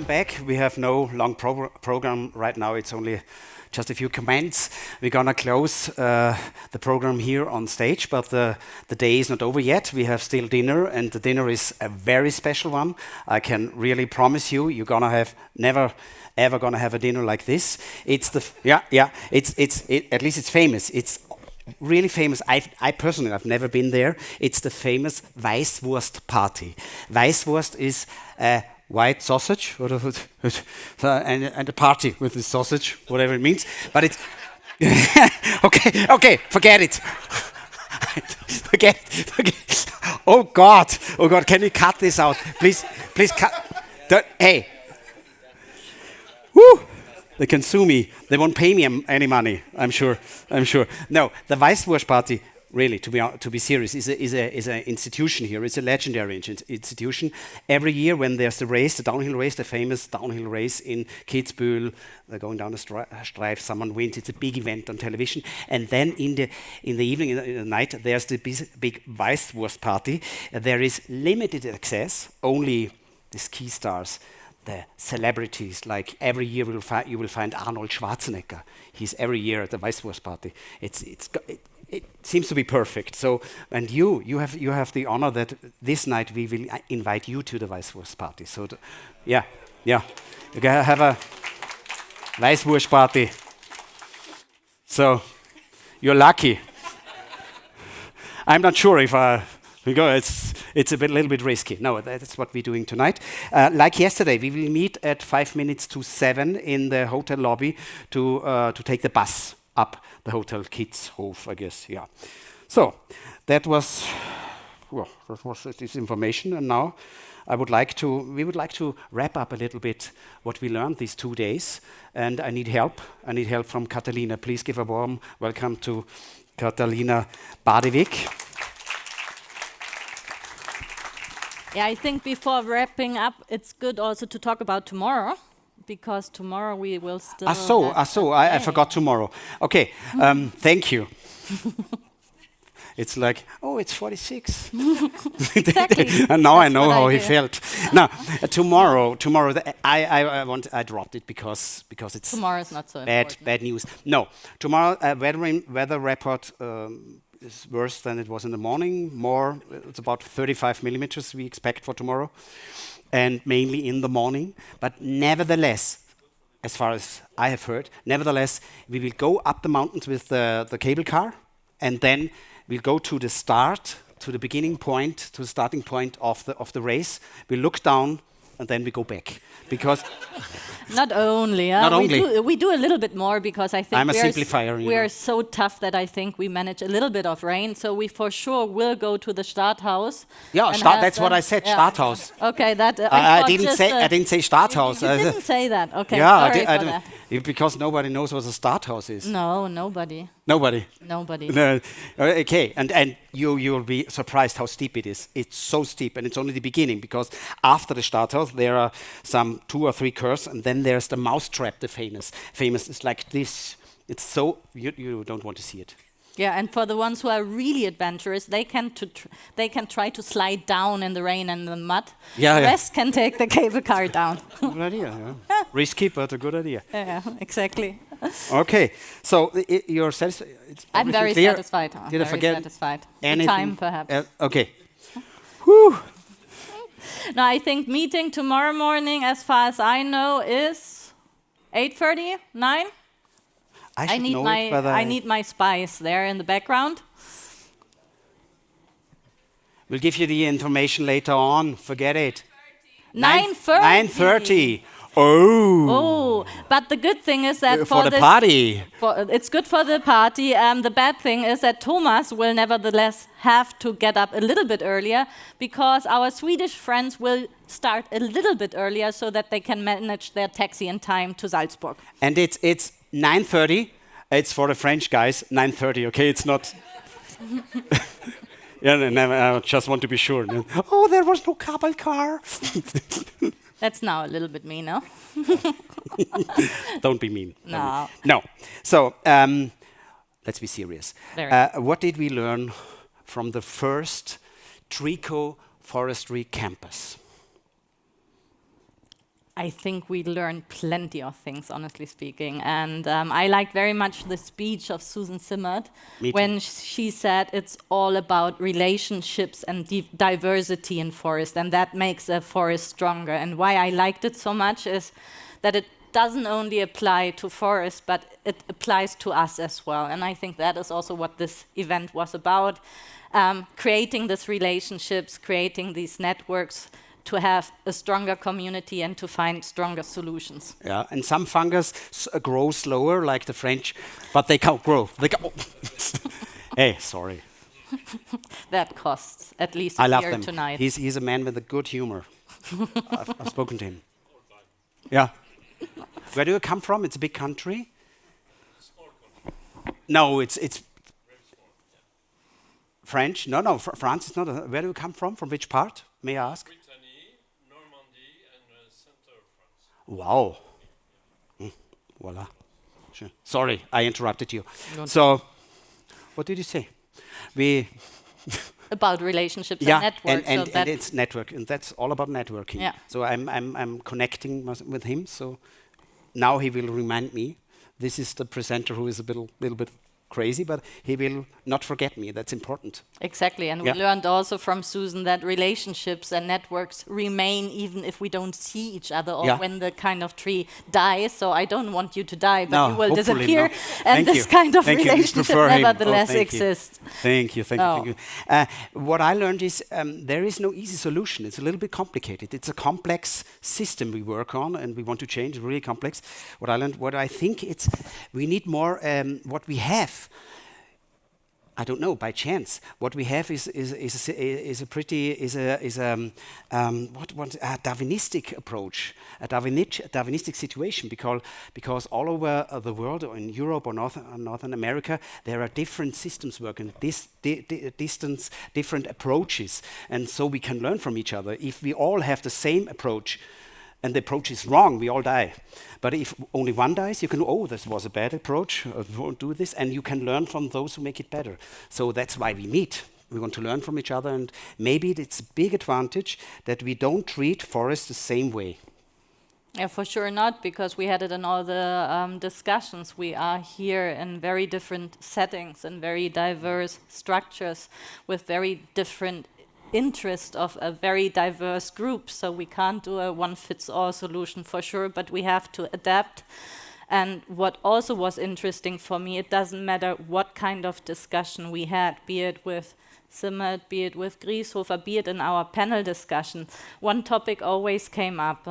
back. We have no long program right now. It's only just a few comments. We're gonna close the program here on stage, but the day is not over yet. We have still dinner, and the dinner is a very special one. I can really promise you, you're gonna have never ever gonna have a dinner like this. It's the at least it's famous. It's really famous. I personally, I've never been there. It's the famous Weißwurst party. Weißwurst is a white sausage, and a party with the sausage, whatever it means. But it's okay, forget it. forget. Oh God, can you cut this out, please cut. Hey, woo! They can sue me. They won't pay me any money. I'm sure. No, the Weißwurst party. Really, to be serious, is an institution here. It's a legendary institution. Every year when there's the race, the downhill race, the famous downhill race in Kitzbühel, they're going down the Streif, someone wins. It's a big event on television. And then in the evening, in the night, there's the big Weißwurst party. There is limited access, only the ski stars, the celebrities. Like every year you will find Arnold Schwarzenegger. He's every year at the Weißwurst party. It seems to be perfect. So, and you have the honor that this night we will invite you to the Weißwurst party. So, yeah, you're gonna have a Weißwurst party. So, you're lucky. I'm not sure if we go. It's a little bit risky. No, that's what we're doing tonight. Like yesterday, we will meet at 5 minutes to 7 in the hotel lobby to take the bus up the Hotel Kitzhof, I guess. Yeah. So that was this information, and now we would like to wrap up a little bit what we learned these 2 days, and I need help. I need help from Catalina. Please give a warm welcome to Catalina Bardewky. Yeah, I think before wrapping up, it's good also to talk about tomorrow, because tomorrow we will still. I forgot tomorrow. Okay, thank you. It's like, it's 46. Exactly. And now I know how he felt. Now, tomorrow, I dropped it because it's tomorrow is not so bad news. No, tomorrow weather report is worse than it was in the morning. It's about 35 millimeters we expect for tomorrow, and mainly in the morning. But nevertheless, as far as I have heard, we will go up the mountains with the cable car, and then we'll go to the starting point of the race. We look down, and then we go back. Because not only, we do a little bit more, because I think I'm a simplifier. We are so tough that I think we manage a little bit of rain, so we for sure will go to the Starthaus. Yeah, that's what I said. Yeah. Starthaus. Okay, that I didn't say Starthaus. You didn't say that. Okay. Yeah, sorry for that. Because nobody knows what a Starthaus is. No, nobody. Nobody. No. Okay, and you'll be surprised how steep it is. It's so steep, and it's only the beginning, because after the Starthaus there are some 2 or 3 curves, and then there's the mousetrap, the famous. It's like this. It's so you don't want to see it. Yeah, and for the ones who are really adventurous, they can try to slide down in the rain and the mud. Yeah, the rest can take the cable car down. Good idea. Yeah. Risky, but a good idea. Yeah, exactly. Okay, so you're satisfied? I'm very clear? satisfied. Did I forget satisfied. anything? The time, perhaps. Okay. Whew. No, I think meeting tomorrow morning, as far as I know, is 8:30, 9. I need my spice there in the background. We'll give you the information later on. Forget it. 9:30. 9:30. Oh, but the good thing is that for the party. It's good for the party. The bad thing is that Thomas will nevertheless have to get up a little bit earlier, because our Swedish friends will start a little bit earlier so that they can manage their taxi in time to Salzburg. And it's 9:30. It's for the French guys. 9:30. Okay, it's not. I just want to be sure. Oh, there was no cable car. That's now a little bit mean, no? Don't be mean. No. No. So, let's be serious. What did we learn from the first Trico Forestry campus? I think we learned plenty of things, honestly speaking. And I liked very much the speech of Susan Simmert when she said it's all about relationships and diversity in forest, and that makes a forest stronger. And why I liked it so much is that it doesn't only apply to forests, but it applies to us as well. And I think that is also what this event was about, creating these relationships, creating these networks, to have a stronger community and to find stronger solutions. Yeah, and some fungus grow slower, like the French, but they can't grow. Hey, sorry. That costs at least I a love year them. tonight. He's a man with a good humor. I've spoken to him. Yeah. Where do you come from? It's a big country. No, it's French. No, France is not. Where do you come from? From which part? May I ask? Wow. Voila. Sure. Sorry, I interrupted you. So, what did you say? About relationships and networks. And it's network, and that's all about networking. Yeah. So I'm connecting with him. So now he will remind me. This is the presenter who is a little bit crazy, but he will not forget me. That's important. Exactly, and we learned also from Susan that relationships and networks remain even if we don't see each other or when the kind of tree dies. So I don't want you to die, but you will disappear, and this kind of relationship nevertheless exists. Thank you. What I learned is there is no easy solution. It's a little bit complicated. It's a complex system we work on, and we want to change. It's really complex. What I learned, what I think it's, we need more what we have. I don't know. By chance, what we have is a Darwinistic approach, a Darwinistic situation, because all over the world, or in Europe or Northern America, there are different systems working, different approaches, and so we can learn from each other. If we all have the same approach, and the approach is wrong, we all die. But if only one dies, you can, this was a bad approach, won't do this, and you can learn from those who make it better. So that's why we meet. We want to learn from each other, and maybe it's a big advantage that we don't treat forests the same way. Yeah, for sure not, because we had it in all the discussions. We are here in very different settings and very diverse structures with very different interest of a very diverse group, so we can't do a one-fits-all solution for sure, but we have to adapt. And what also was interesting for me, it doesn't matter what kind of discussion we had, be it with Simmert, be it with Grieshofer, be it in our panel discussion, one topic always came up.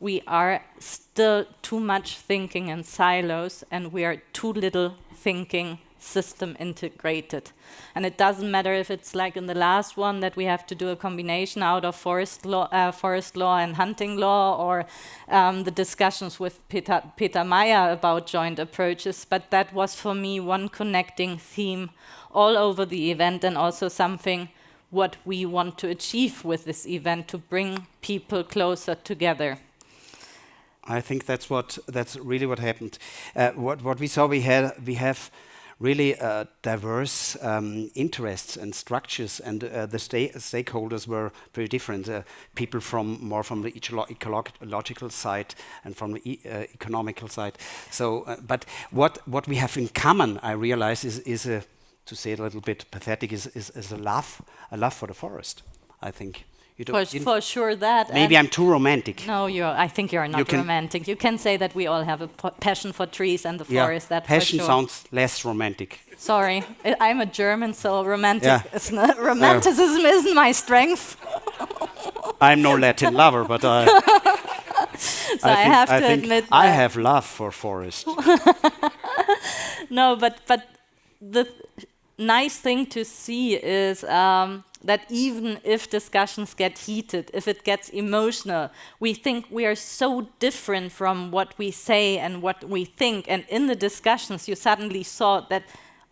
We are still too much thinking in silos, and we are too little thinking system integrated. And it doesn't matter if it's like in the last one that we have to do a combination out of forest law and hunting law, or the discussions with Peter Meyer about joint approaches, but that was for me one connecting theme all over the event, and also something what we want to achieve with this event, to bring people closer together. I think that's really what happened. What we saw, we have really diverse interests and structures, and the stakeholders were pretty different. People more from the ecological side and from the economical side. So, but what we have in common, I realize, is to say it a little bit pathetic, is a love for the forest. I think. For sure that. Maybe I'm too romantic. No, I think you're not romantic. You can say that we all have a passion for trees and the forest. That passion for sure. sounds less romantic. Sorry, I'm a German, so romanticism isn't my strength. I'm no Latin lover, but I have to admit I have love for forest. No, but the nice thing to see is that even if discussions get heated, if it gets emotional, we think we are so different from what we say and what we think. And in the discussions, you suddenly saw that,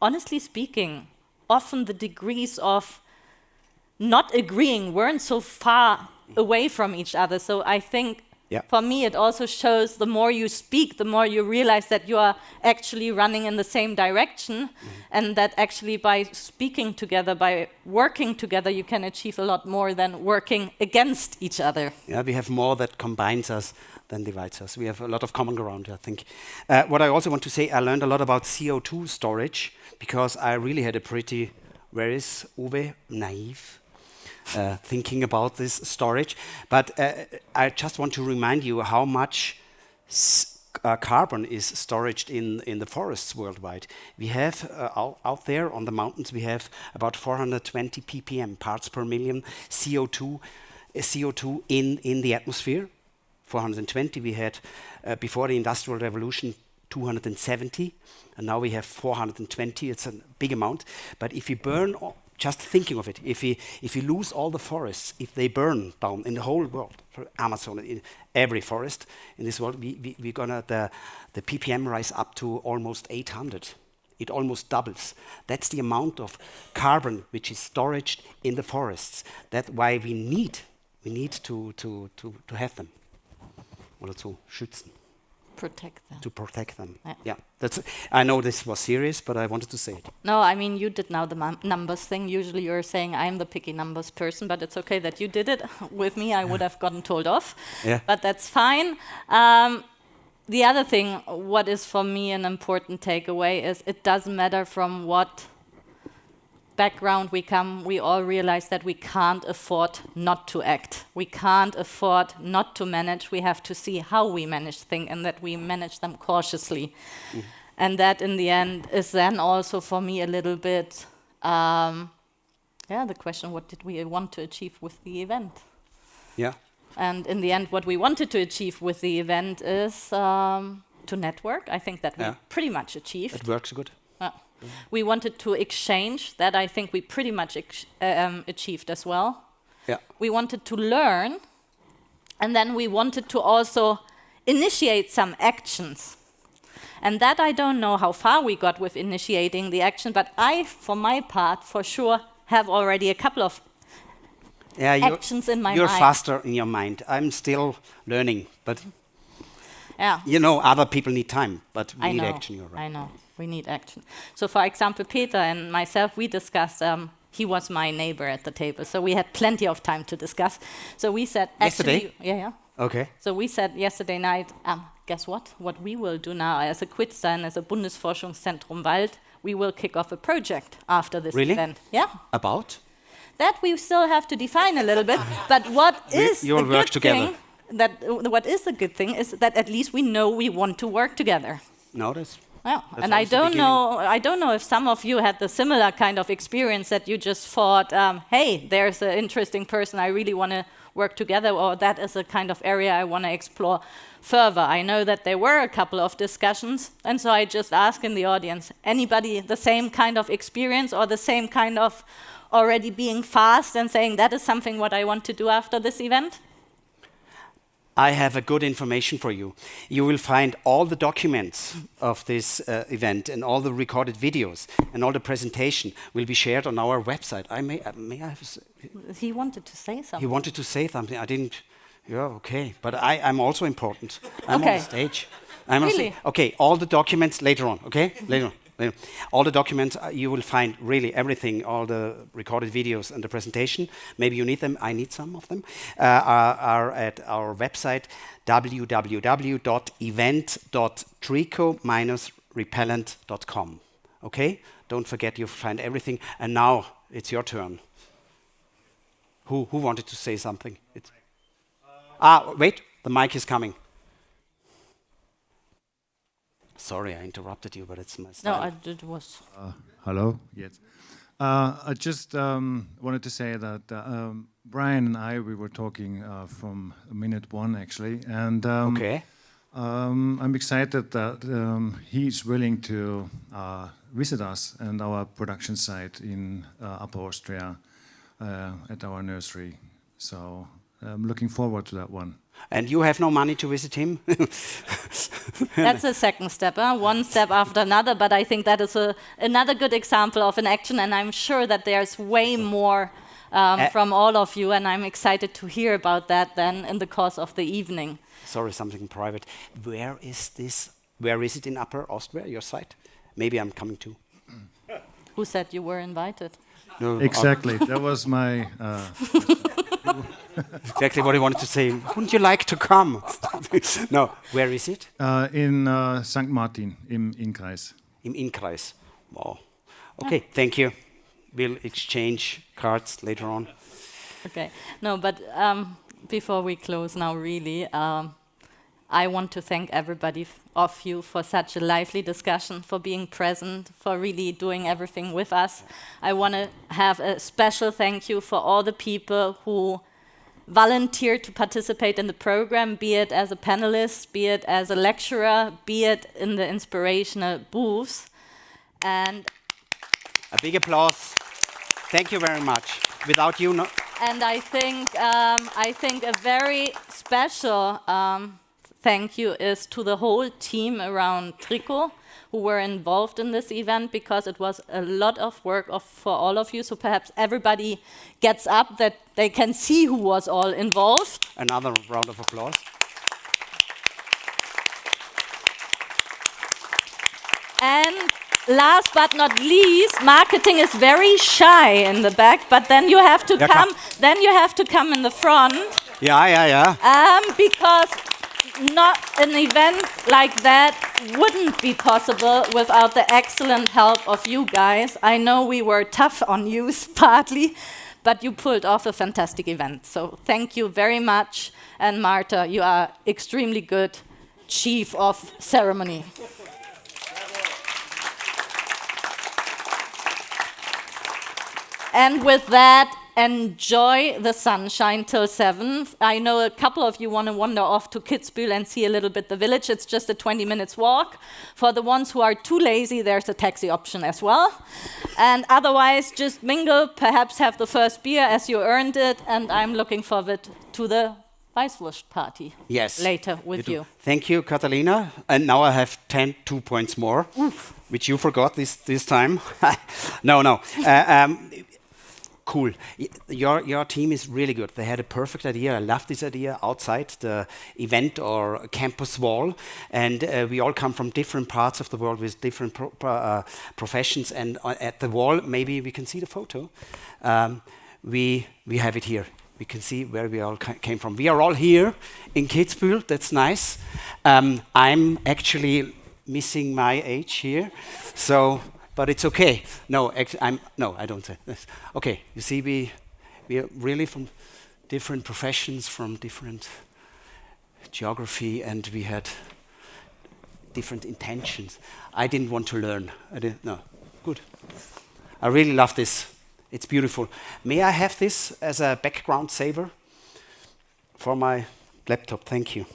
honestly speaking, often the degrees of not agreeing weren't so far away from each other. So I think Yeah. For me, it also shows the more you speak, the more you realize that you are actually running in the same direction, and that actually by speaking together, by working together, you can achieve a lot more than working against each other. Yeah, we have more that combines us than divides us. We have a lot of common ground, I think. What I also want to say, I learned a lot about CO2 storage because I really had a pretty, where is Uwe, naive thinking about this storage. But I just want to remind you how much carbon is stored in the forests worldwide. We have out there on the mountains, we have about 420 ppm, parts per million, CO2 in the atmosphere. 420 we had before the Industrial Revolution, 270, and now we have 420. It's a big amount. But if you burn, just thinking of it, if you lose all the forests, if they burn down in the whole world, for Amazon, in every forest in this world, we're gonna the ppm rise up to almost 800. It almost doubles. That's the amount of carbon which is stored in the forests. That's why we need to have them. Oder zu schützen. Protect them. To protect them. Yeah. Yeah. I know this was serious, but I wanted to say it. No, I mean, you did now the numbers thing. Usually you're saying I'm the picky numbers person, but it's okay that you did it. With me, I would have gotten told off. Yeah. But that's fine. The other thing, what is for me an important takeaway is it doesn't matter from what background we come, we all realize that we can't afford not to act. We can't afford not to manage. We have to see how we manage things and that we manage them cautiously. And that in the end is then also for me a little bit, the question, what did we want to achieve with the event? Yeah. And in the end, what we wanted to achieve with the event is to network. I think that we pretty much achieved. It works good. We wanted to exchange. That I think we pretty much achieved as well. Yeah. We wanted to learn. And then we wanted to also initiate some actions. And that I don't know how far we got with initiating the action, but I, for my part, for sure, have already a couple of actions in my mind. You're faster in your mind. I'm still learning, but yeah. Other people need time, but we need action. You're right. I know, we need action. So for example, Peter and myself, we discussed, he was my neighbor at the table, so we had plenty of time to discuss. So we said, yesterday? Yeah. Okay. So we said yesterday night, guess what? What we will do now as a QUITSTA and as a Bundesforschungszentrum Wald, we will kick off a project after this event. Yeah. About? That we still have to define a little bit. But what is you will work together. What is the good thing is that at least we know we want to work together. No, that's and I don't know if some of you had the similar kind of experience that you just thought, hey, there's an interesting person, I really want to work together, or that is a kind of area I want to explore further. I know that there were a couple of discussions, and so I just ask in the audience, anybody the same kind of experience or the same kind of already being fast and saying that is something what I want to do after this event? I have a good information for you. You will find all the documents of this event and all the recorded videos and all the presentation will be shared on our website. May I have He wanted to say something. He wanted to say something. I didn't. Yeah, okay. But I'm also important. I'm on stage. Really? Okay, all the documents later on, okay? Later on. All the documents, you will find really everything, all the recorded videos and the presentation. Maybe you need them, I need some of them, are at our website, www.event.trico-repellent.com. Okay? Don't forget, you'll find everything. And now, it's your turn. Who wanted to say something? Wait, the mic is coming. Sorry, I interrupted you, but it's my style. No, it was. Hello. Yes. I just wanted to say that Brian and I, we were talking from minute one actually, and okay. I'm excited that he's willing to visit us and our production site in Upper Austria at our nursery. So I'm looking forward to that one. And you have no money to visit him? That's the second step, one step after another, but I think that is another good example of an action, and I'm sure that there's way more from all of you, and I'm excited to hear about that then in the course of the evening. Sorry, something private. Where is this? Where is it in Upper Austria, your site? Maybe I'm coming too. Who said you were invited? No, Exactly. That was my. exactly what I wanted to say. Wouldn't you like to come? No, where is it? In St. Martin im Innkreis. Im Innkreis. Wow. Okay, thank you. We'll exchange cards later on. Okay. No, but before we close now, really, I want to thank everybody of you for such a lively discussion, for being present, for really doing everything with us. I want to have a special thank you for all the people who volunteered to participate in the program, be it as a panelist, be it as a lecturer, be it in the inspirational booths. And a big applause. Thank you very much. Without you, no. And I think a very special thank you is to the whole team around Tricot who were involved in this event, because it was a lot of work for all of you. So perhaps everybody gets up that they can see who was all involved. Another round of applause. And last but not least, marketing is very shy in the back, but then you have to come in the front. Yeah. Because not an event like that wouldn't be possible without the excellent help of you guys. I know we were tough on you partly, but you pulled off a fantastic event. So thank you very much. And Marta, you are extremely good chief of ceremony. And with that, enjoy the sunshine till 7. I know a couple of you want to wander off to Kitzbühel and see a little bit the village. It's just a 20 minutes walk. For the ones who are too lazy, there's a taxi option as well. And otherwise, just mingle, perhaps have the first beer as you earned it. And I'm looking forward to the Weißwurst party later with you. Thank you, Catalina. And now I have 2 points more, which you forgot this time. No. Cool. Your team is really good. They had a perfect idea. I love this idea outside the event or campus wall. And we all come from different parts of the world with different professions. And at the wall, maybe we can see the photo. We have it here. We can see where we all came from. We are all here in Kitzbühel. That's nice. I'm actually missing my age here. But it's okay. No, I don't say this. Okay, you see, we are really from different professions, from different geography, and we had different intentions. I didn't want to learn. Good. I really love this. It's beautiful. May I have this as a background saver for my laptop? Thank you.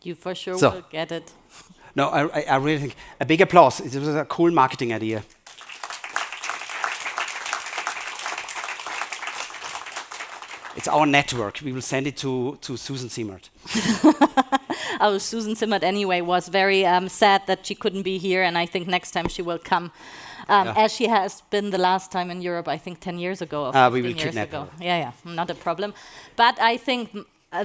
You for sure will get it. No, I really think a big applause. It was a cool marketing idea. It's our network. We will send it to Susan Simmert. Oh, Susan Simmert anyway was very sad that she couldn't be here, and I think next time she will come, as she has been the last time in Europe, I think 10 years ago or 15 we will years kidnap ago. her. Yeah, not a problem. But I think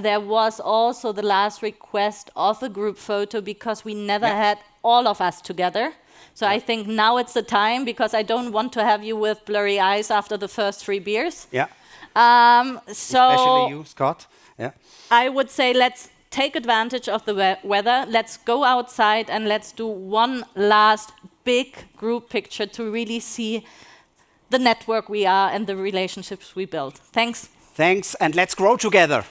there was also the last request of a group photo, because we never had all of us together. So I think now it's the time, because I don't want to have you with blurry eyes after the first 3 beers. Yeah. Especially you, Scott. Yeah. I would say let's take advantage of the weather. Let's go outside and let's do one last big group picture to really see the network we are and the relationships we build. Thanks. Thanks, and let's grow together.